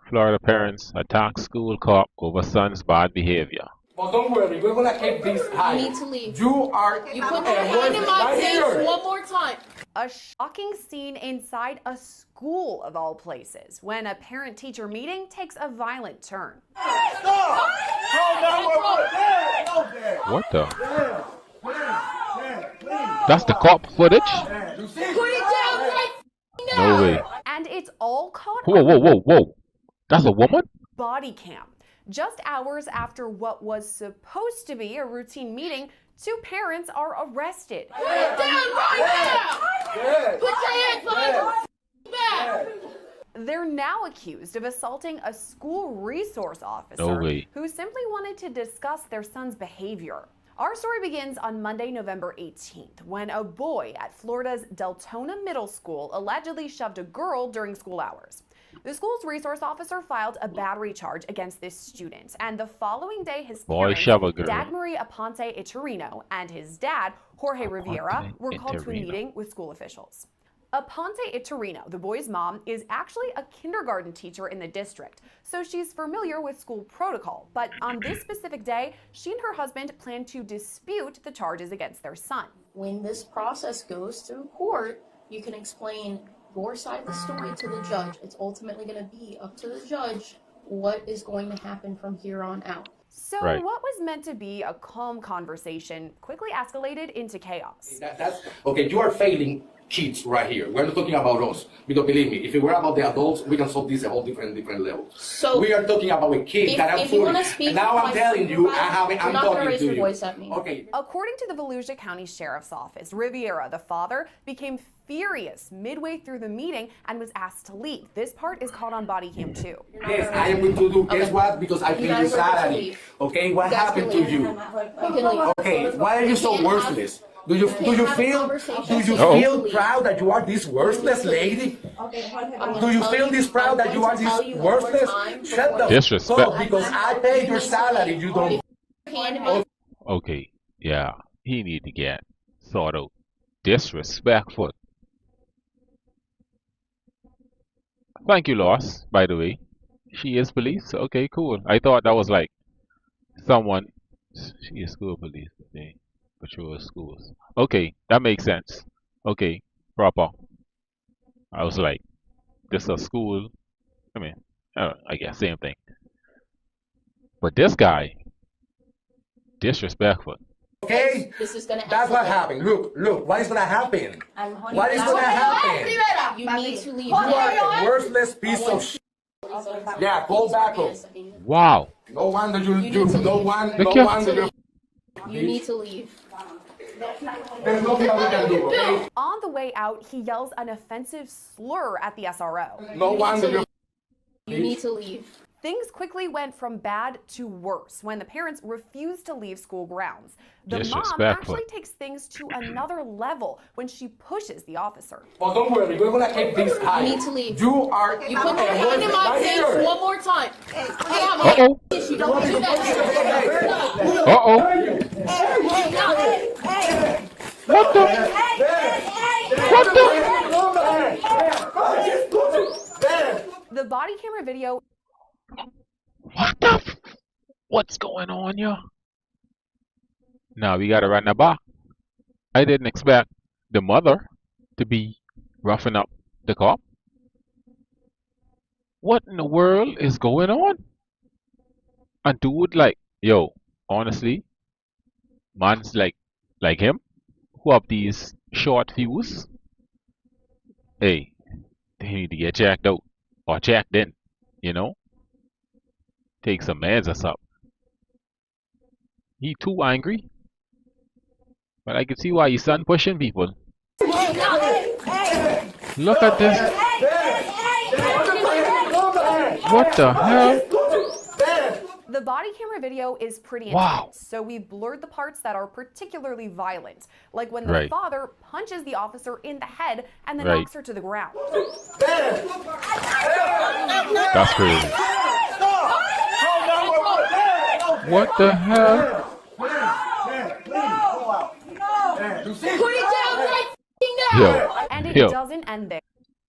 Florida parents attack school cop over son's bad behavior. But don't worry, we're gonna keep this high. You need to leave. You are. You put your hand in my face one more time. A shocking scene inside a school of all places when a parent-teacher meeting takes a violent turn. Stop! What the? That's the cop footage? Put it down right now. No way. And it's all caught Whoa, whoa, whoa, whoa. That's a woman? body cam. Just hours after what was supposed to be a routine meeting, two parents are arrested. Put it down right now. Put your hands behind your back. They're now accused of assaulting a school resource officer No way. who simply wanted to discuss their son's behavior. Our story begins on Monday, November 18th, when a boy at Florida's Deltona Middle School allegedly shoved a girl during school hours. The school's resource officer filed a battery charge against this student, and the following day his Boy parents, shove a girl. Dagmary Aponte Iturino, and his dad, Jorge Rivera, were called to a Iturino. meeting with school officials. Aponte Iturino, the boy's mom, is actually a kindergarten teacher in the district, so she's familiar with school protocol. But on this specific day, she and her husband plan to dispute the charges against their son. When this process goes through court, you can explain your side of the story to the judge. It's ultimately going to be up to the judge what is going to happen from here on out. So Right. what was meant to be a calm conversation quickly escalated into chaos. That's okay. You are failing kids right here. We're not talking about us because believe me, if it were about the adults, we can solve this at a whole different level. So we are talking about a kid that I'm if you want to fooling. speak, And now I'm telling you, I'm you're not going to talking raise to your you. voice at me. Okay. According to the Volusia County Sheriff's Office, Riviera, the father, became furious midway through the meeting and was asked to leave. This part is caught on body cam too. Yes, I am going to do. Guess Okay. what? Because I You paid guys you are going to salary. leave. Okay, what You guys happened can to leave. you? You can leave. Okay, why are you so can't have- worthless? Do you can't have feel conversations. feel proud that you are this worthless lady? I'm Do you gonna feel tell this proud I'm that you going are to tell this you one more worthless? time Shut the Disrespect. fuck up because I paid your salary. You don't. Hand in my Okay, yeah, he need to get sort of disrespectful. Thank you, Loss, by the way. She is police? Okay, cool. I thought that was like someone. She is school police. They patrol schools. Okay, that makes sense. Okay, proper. I was like, this is a school. I mean, I guess same thing. But this guy, disrespectful. Okay, This is going to that's what happened. Look, what is gonna happen? What is That's gonna what happen? You need to leave. You are a worthless piece of shit. Yeah, call back up. Wow. No wonder You need to leave. no wonder you. You need to leave. There's nothing that we can do. Okay, On the way out, he yells an offensive slur at the SRO. no wonder you. You need to leave. Things quickly went from bad to worse when the parents refused to leave school grounds. The mom Disrespectful. actually takes things to another level when she pushes the officer. But don't worry, we're gonna keep this high. You need to leave. You are. You put your hand in my face one more time. Uh-oh. You don't do that. Uh-oh. What the? The body camera video What the? What's going on here? Now we gotta run the back. I didn't expect the mother to be roughing up the cop. What in the world is going on? And dude, like, yo, honestly, man's like him, who have these short fuse. Hey, they need to get checked out or checked in, you know? Take some meds or something. He too angry. But I can see why his son pushing people. Look at this. What the hell? The body camera video is pretty Wow. intense, so we blurred the parts that are particularly violent, like when the Right. father punches the officer in the head and then Right. knocks her to the ground. That's crazy. What the hell? Put it down right now. Yo, And it yo, doesn't end there.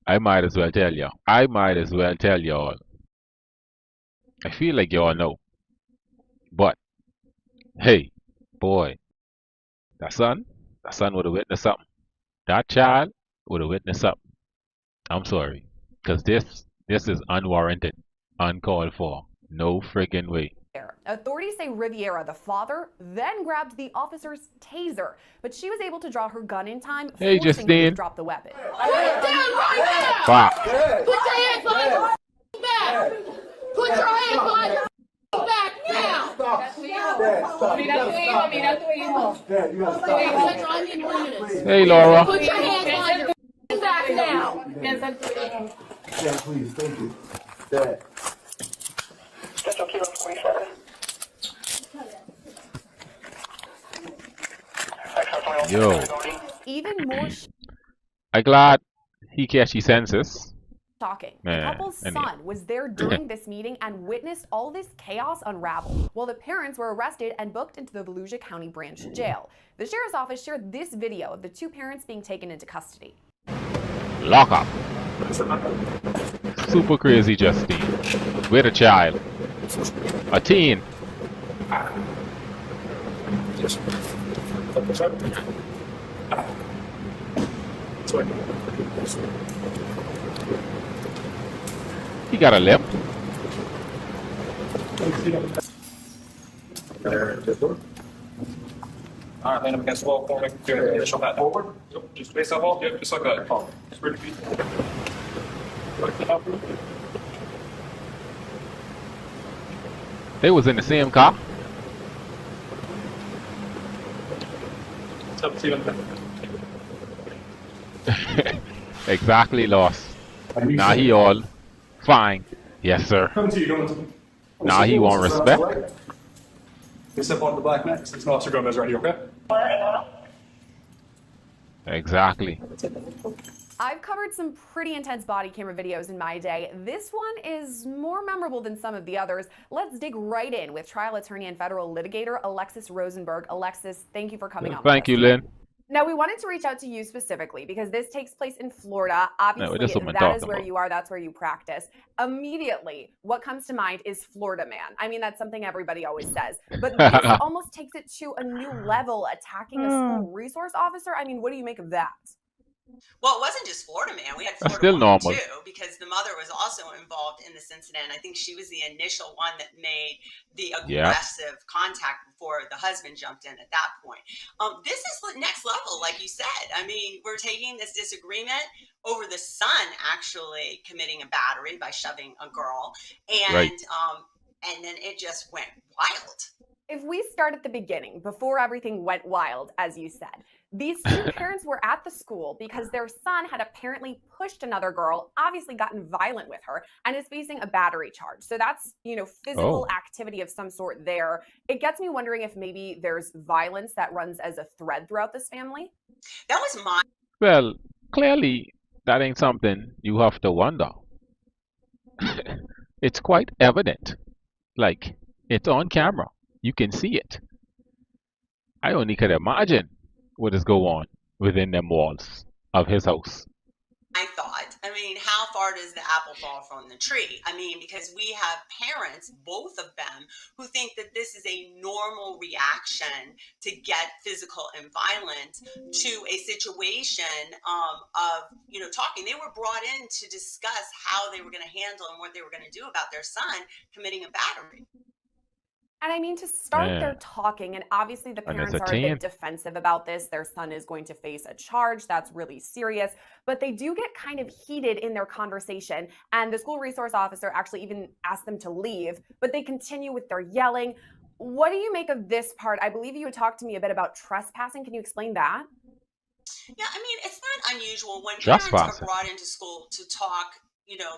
I might as well tell y'all. I feel like y'all know, but hey, boy, that son, that son would have witnessed something. That child would have witnessed something. I'm sorry, because this is unwarranted, uncalled for. No friggin' way. Authorities say Riviera, the father, then grabbed the officer's taser, but she was able to draw her gun in time, Hey, forcing him to Justine. drop the weapon. Put it down right now! Fuck. Put your hands behind your back! Put your hands behind your back now! That's what you want me. That's what you want. Dad, you gotta stop. Drive me in 1 minute. Hey, Laura. Put your hands behind your back now! Dad, please, thank you. Dad. Yo, Even more I glad he catch his senses. shocking. The Man, couple's anyway. son was there during this meeting and witnessed all this chaos unravel, while the parents were arrested and booked into the Volusia County Branch Jail. The sheriff's office shared this video of the two parents being taken into custody. Lock up. Super crazy Justine. With a child. A teen. He got a lip. All right, land up against the wall, corner, do an initial pat forward. Yep, just face that wall. Yep, just like that. Just ready to be. They was in the same car. Up to you. Exactly, lost. Now he all fine. Yes, sir. Come to you, come to you. Now he want respect. You step on the black mat. It's an officer Gomez right here, okay? Exactly. I've covered some pretty intense body camera videos in my day. This one is more memorable than some of the others. Let's dig right in with trial attorney and federal litigator Alexis Rosenberg. Alexis, thank you for coming on. Thank you, Lynn. Now, we wanted to reach out to you specifically because this takes place in Florida. Obviously, this is what I'm that is talking where about. you are. That's where you practice. Immediately, what comes to mind is Florida man. I mean, that's something everybody always says. But this almost takes it to a new level, attacking a school resource officer. I mean, what do you make of that? Well, it wasn't just Florida man. We had That's Florida still woman normal. too, because the mother was also involved in this incident. I think she was the initial one that made the aggressive contact before the husband jumped in at that point. This is next level, like you said. I mean, we're taking this disagreement over the son actually committing a battery by shoving a girl, and Right. and then it just went wild. If we start at the beginning, before everything went wild, as you said, these two parents were at the school because their son had apparently pushed another girl, obviously gotten violent with her, and is facing a battery charge. So that's, physical activity of some sort there. It gets me wondering if maybe there's violence that runs as a thread throughout this family. That was my Well, clearly that ain't something you have to wonder. It's quite evident. Like, it's on camera. You can see it. I only could imagine what is going on within them walls of his house. thought. I mean, how far does the apple fall from the tree? I mean, because we have parents, both of them, who think that this is a normal reaction to get physical and violent to a situation of talking. They were brought in to discuss how they were going to handle and what they were going to do about their son committing a battery. And I mean, to start their talking, and obviously the parents are a bit defensive about this. Their son is going to face a charge. That's really serious. But they do get kind of heated in their conversation. And the school resource officer actually even asked them to leave. But they continue with their yelling. What do you make of this part? I believe you had talked to me a bit about trespassing. Can you explain that? Yeah, I mean, it's not unusual when parents are brought into school to talk,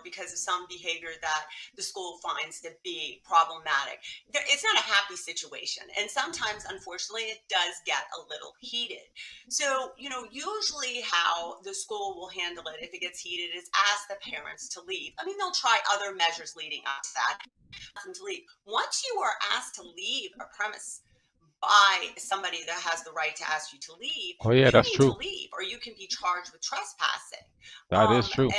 because of some behavior that the school finds to be problematic. It's not a happy situation. And sometimes, unfortunately, it does get a little heated. So, usually how the school will handle it if it gets heated is ask the parents to leave. I mean, they'll try other measures leading up to that. Ask them to leave. Once you are asked to leave a premise by somebody that has the right to ask you to leave, Oh yeah, you that's need to true. leave, or you can be charged with trespassing. That is true.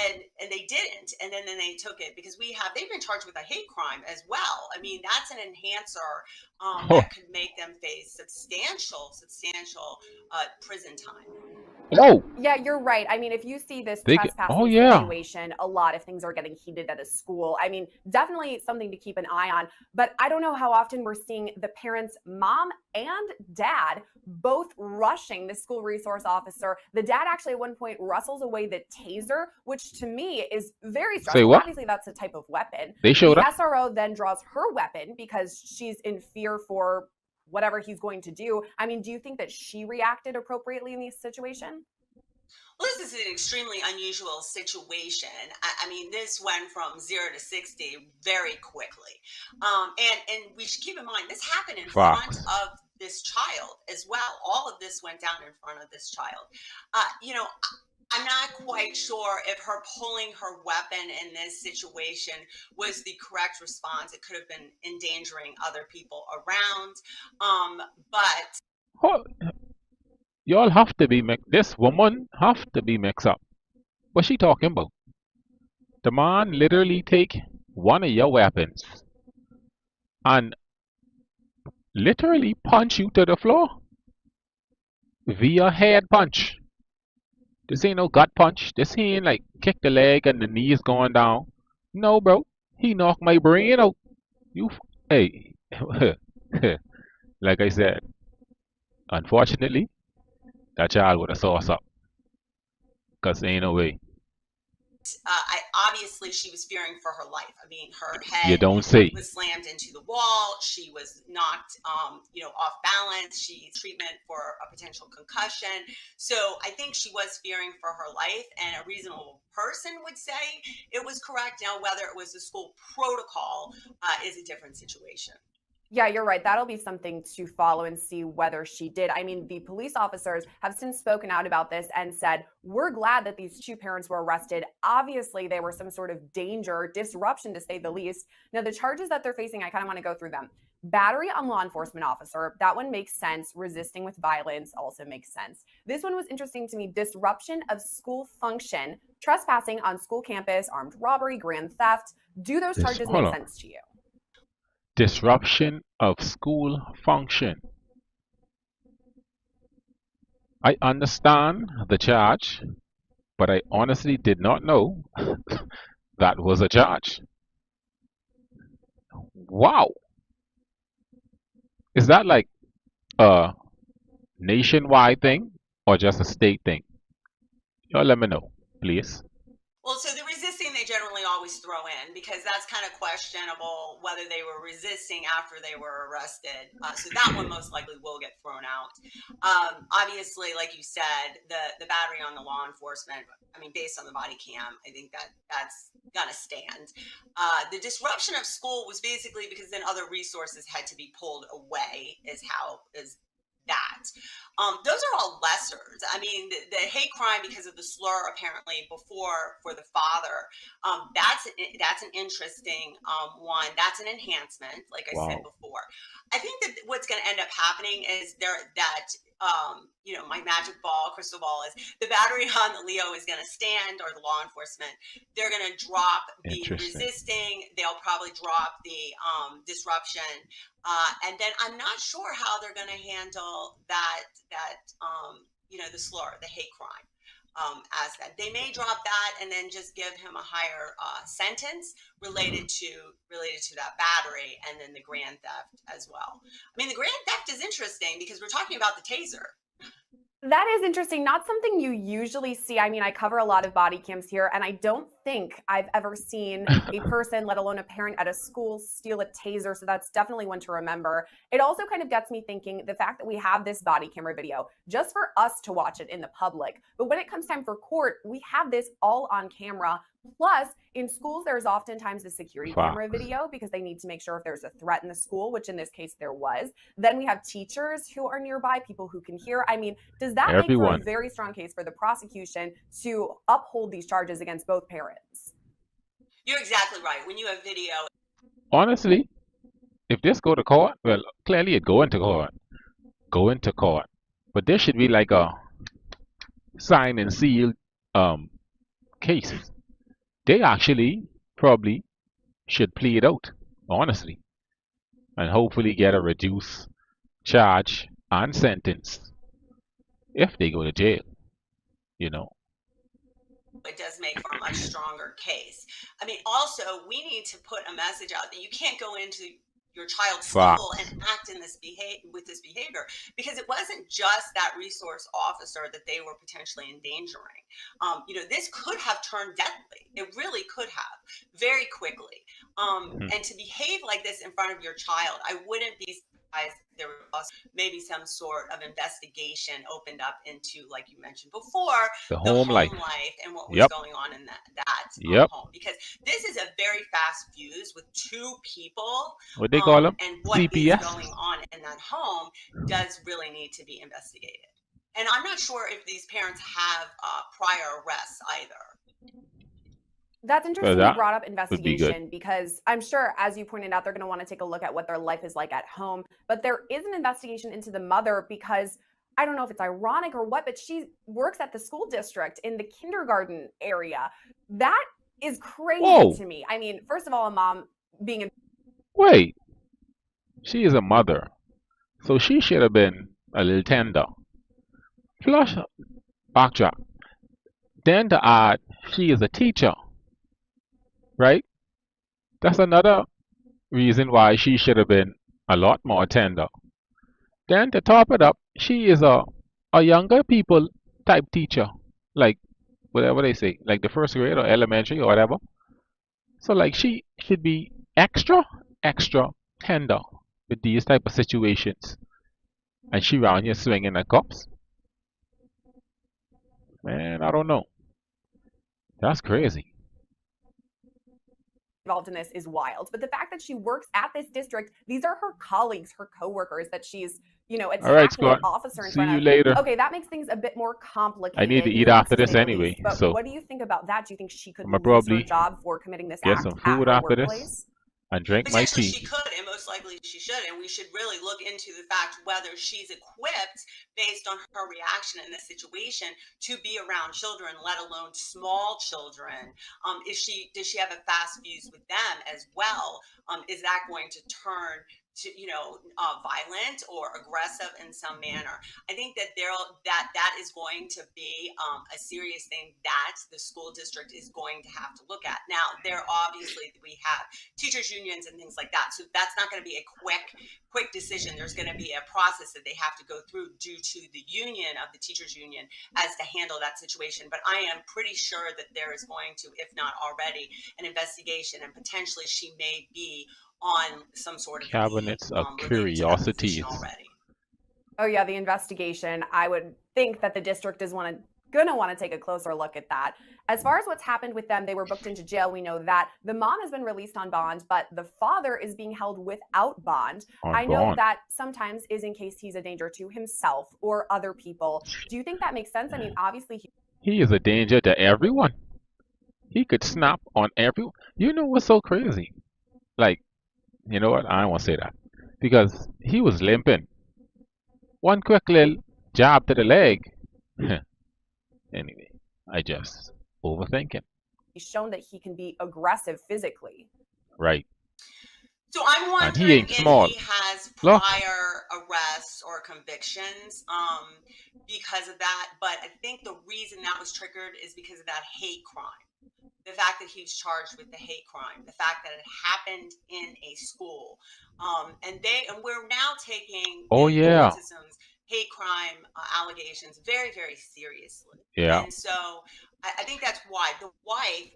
And they didn't, and then they took it because they've been charged with a hate crime as well. I mean, that's an enhancer Oh, that could make them face substantial prison time. oh, Yeah, you're right. I mean, if you see this they get. Oh trespassing yeah. situation, a lot of things are getting heated at a school. I mean, definitely something to keep an eye on. But I don't know how often we're seeing the parents, mom and dad, both rushing the school resource officer. The dad actually at one point wrestles away the taser, which to me is very Say stressful. what? Obviously, that's a type of weapon. They showed The up. SRO then draws her weapon because she's in fear for whatever he's going to do. I mean, do you think that she reacted appropriately in this situation? Well, this is an extremely unusual situation. I mean, this went from 0 to 60 very quickly, and we should keep in mind this happened in front Fox. of this child as well. All of this went down in front of this child. You know, I'm not quite sure if her pulling her weapon in this situation was the correct response. It could have been endangering other people around. But Oh, y'all have to be mixed. This woman have to be mixed up. What's she talking about? The man literally take one of your weapons and literally punch you to the floor via head punch. This ain't no gut punch. This ain't like kick the leg and the knees going down. No, bro. He knocked my brain out. You, hey, like I said, unfortunately, that child would have saw us up. Cause ain't no way. Obviously she was fearing for her life. I mean, her You head don't say. was slammed into the wall. She was knocked, off balance. She treatment for a potential concussion. So I think she was fearing for her life, and a reasonable person would say it was correct. Now, whether it was the school protocol is a different situation. Yeah, you're right. That'll be something to follow and see whether she did. I mean, the police officers have since spoken out about this and said, we're glad that these two parents were arrested. Obviously, they were some sort of danger, disruption to say the least. Now, the charges that they're facing, I kind of want to go through them. Battery on law enforcement officer, that one makes sense. Resisting with violence also makes sense. This one was interesting to me. Disruption of school function, trespassing on school campus, armed robbery, grand theft. Do those charges Hold make on. sense to you? Disruption of school function. I understand the charge, but I honestly did not know that was a charge. Wow. Is that like a nationwide thing or just a state thing? Y'all let me know, please. Well, so the resisting they generally always throw in because that's kind of questionable whether they were resisting after they were arrested. So that one most likely will get thrown out. Obviously, like you said, the battery on the law enforcement. I mean, based on the body cam, I think that's gonna stand. The disruption of school was basically because then other resources had to be pulled away. Is that. Those are all lessers. I mean, the hate crime because of the slur apparently before for the father. That's an interesting one. That's an enhancement, like I said Wow. before. I think that what's going to end up happening is my magic ball, crystal ball is the battery on the Leo is going to stand, or the law enforcement. They're going to drop the Interesting. resisting. They'll probably drop the disruption. And then I'm not sure how they're going to handle the slur, the hate crime. As that, they may drop that and then just give him a higher sentence related to that battery, and then the grand theft as well. I mean, the grand theft is interesting because we're talking about the taser. That is interesting. Not something you usually see. I mean, I cover a lot of body cams here, and I don't think I've ever seen a person, let alone a parent at a school, steal a taser. So that's definitely one to remember. It also kind of gets me thinking the fact that we have this body camera video just for us to watch it in the public. But when it comes time for court, we have this all on camera. Plus, in schools, there's oftentimes the security camera Facts. video because they need to make sure if there's a threat in the school, which in this case there was. Then we have teachers who are nearby, people who can hear. I mean, does that make for a Everyone. very strong case for the prosecution to uphold these charges against both parents? You're exactly right. When you have video, Honestly, if this go to court, well, clearly it go into court. go into court. But there should be like a sign and seal um, cases. They actually probably should plead out, honestly, and hopefully get a reduced charge and sentence if they go to jail, you know. It does make for a much stronger case. I mean, also, we need to put a message out that you can't go into your child's school and Facts. act in this behavior, because it wasn't just that resource officer that they were potentially endangering. This could have turned deadly. It really could have, very quickly. Mhm. And to behave like this in front of your child, I wouldn't be surprised if there was maybe some sort of investigation opened up into, like you mentioned before, The the home home life. life and what was Yep. going on in that Yep. home, because this is a very fast fuse with two people, What they call them? and what is CPS. going on in that home does really need to be investigated. And I'm not sure if these parents have prior arrests either. That's So interesting you that brought up would be good. investigation because I'm sure, as you pointed out, they're going to want to take a look at what their life is like at home. But there is an investigation into the mother because I don't know if it's ironic or what, but she works at the school district in the kindergarten area. That is crazy Whoa. to me. I mean, first of all, a mom being in Wait. She is a mother. So she should have been a little tender. Plus, backtrack. Then to add, she is a teacher, right? That's another reason why she should have been a lot more tender. Then to top it up, she is a younger people type teacher, like whatever they say, like the first grade or elementary or whatever. So like she should be extra tender with these type of situations, and she around here swinging the cups. Man, I don't know. That's crazy. involved in this is wild. But the fact that she works at this district, these are her colleagues, her coworkers that she's, All right, attacking Scott. an officer in See front you of. later. Okay, that makes things a bit more I need to complicated, eat after to this say the anyway, least. But so what do you think about that? Do you think she could I'm gonna lose her probably job for committing this get act some at food her after this workplace? and drink my Potentially she tea. could, and most likely she should, and we should really look into the fact whether she's equipped, based on her reaction in this situation, to be around children, let alone small children. Does she have a fast fuse with them as well? Is that going to turn to violent or aggressive in some manner? I think that that is going to be a serious thing that the school district is going to have to look at. Now, obviously we have teachers unions and things like that, so that's not going to be a quick decision. There's going to be a process that they have to go through due to the union of the teachers union as to handle that situation. But I am pretty sure that there is going to, if not already, an investigation, and potentially she may be on some sort of leave Cabinets of related to that position curiosities. already. Oh yeah, the investigation. I would think that the district is gonna want to take a closer look at that. As far as what's happened with them, they were booked into jail. We know that the mom has been released on bond, but the father is being held without bond. On I know bond. that sometimes is in case he's a danger to himself or other people. Do you think that makes sense? I mean, obviously He is a danger to everyone. He could snap on everyone. You know what's so crazy? Like, you know what? I don't want to say that because he was limping. One quick little jab to the leg. Anyway, I just overthinking. he's shown that he can be aggressive physically. Right. So I'm And he wondering ain't if small. he has Look. prior arrests or convictions because of that. But I think the reason that was triggered is because of that hate crime. The fact that he was charged with the hate crime, the fact that it happened in a school, and we're now taking Oh the yeah. autism's hate crime allegations very, very seriously. Yeah. And so I think that's why the wife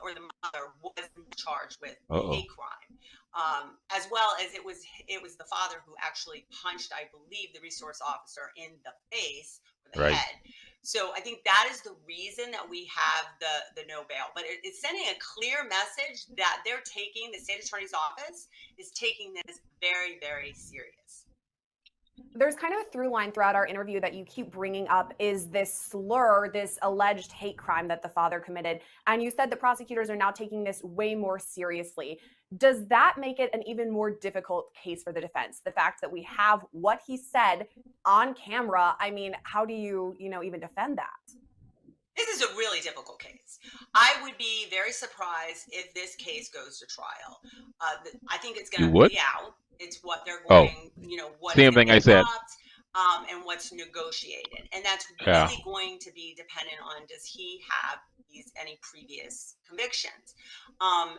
or the mother was charged with the hate crime, as well as it was the father who actually punched, I believe, the resource officer in the face or the Right. head. So I think that is the reason that we have the no bail. But it's sending a clear message that the state attorney's office is taking this very, very serious. There's kind of a through line throughout our interview that you keep bringing up is this slur, this alleged hate crime that the father committed. And you said the prosecutors are now taking this way more seriously. Does that make it an even more difficult case for the defense? The fact that we have what he said on camera, I mean, how do you, even defend that? This is a really difficult case. I would be very surprised if this case goes to trial. I think it's You going to would? play out. It's what they're Oh, going, what is same going thing to I be said. dropped, and what's negotiated. And that's Yeah. really going to be dependent on, does he have any previous convictions?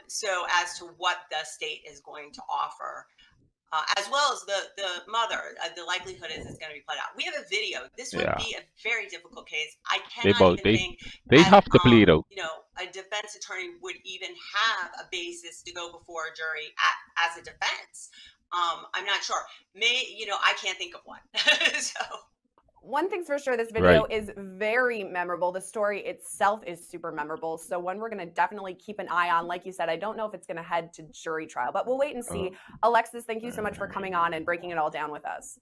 So as to what the state is going to offer. As well as the mother, the likelihood is it's going to be played out. We have a video. This would Yeah. be a very difficult case. I They cannot both even think they that have to plead out. a defense attorney would even have a basis to go before a jury as a defense. I'm not sure. I can't think of one. So. One thing's for sure, this video Right. is very memorable. The story itself is super memorable. So one we're going to definitely keep an eye on. Like you said, I don't know if it's going to head to jury trial, but we'll wait and see. Alexis, thank you so much for coming on and breaking it all down with us.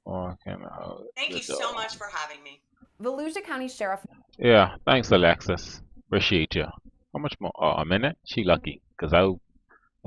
Thank you so much for having me. Volusia County Sheriff. Yeah, thanks, Alexis. Appreciate you. How much more? A minute? She lucky, because I was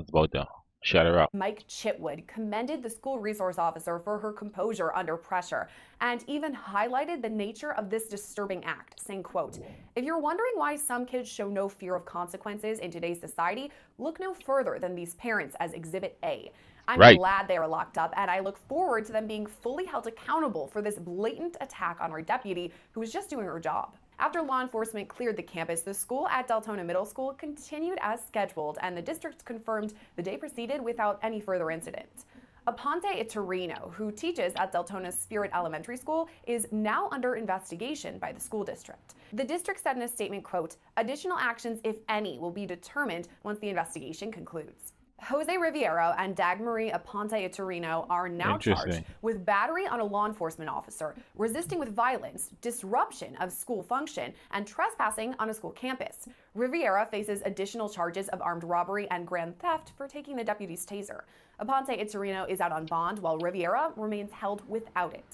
about to shut her up. Mike Chitwood commended the school resource officer for her composure under pressure and even highlighted the nature of this disturbing act, saying, quote, "If you're wondering why some kids show no fear of consequences in today's society, look no further than these parents as Exhibit A. I'm glad they are locked up, and I look forward to them being fully held accountable for this blatant attack on our deputy who was just doing her job." After law enforcement cleared the campus, the school at Deltona Middle School continued as scheduled, and the district confirmed the day proceeded without any further incident. Aponte Iturino, who teaches at Deltona's Spirit Elementary School, is now under investigation by the school district. The district said in a statement, quote, "Additional actions, if any, will be determined once the investigation concludes." Jose Riviero and Dagmarie Aponte Iturino are now charged with battery on a law enforcement officer, resisting with violence, disruption of school function, and trespassing on a school campus. Riviera faces additional charges of armed robbery and grand theft for taking the deputy's taser. Aponte Iturino is out on bond, while Riviera remains held without it.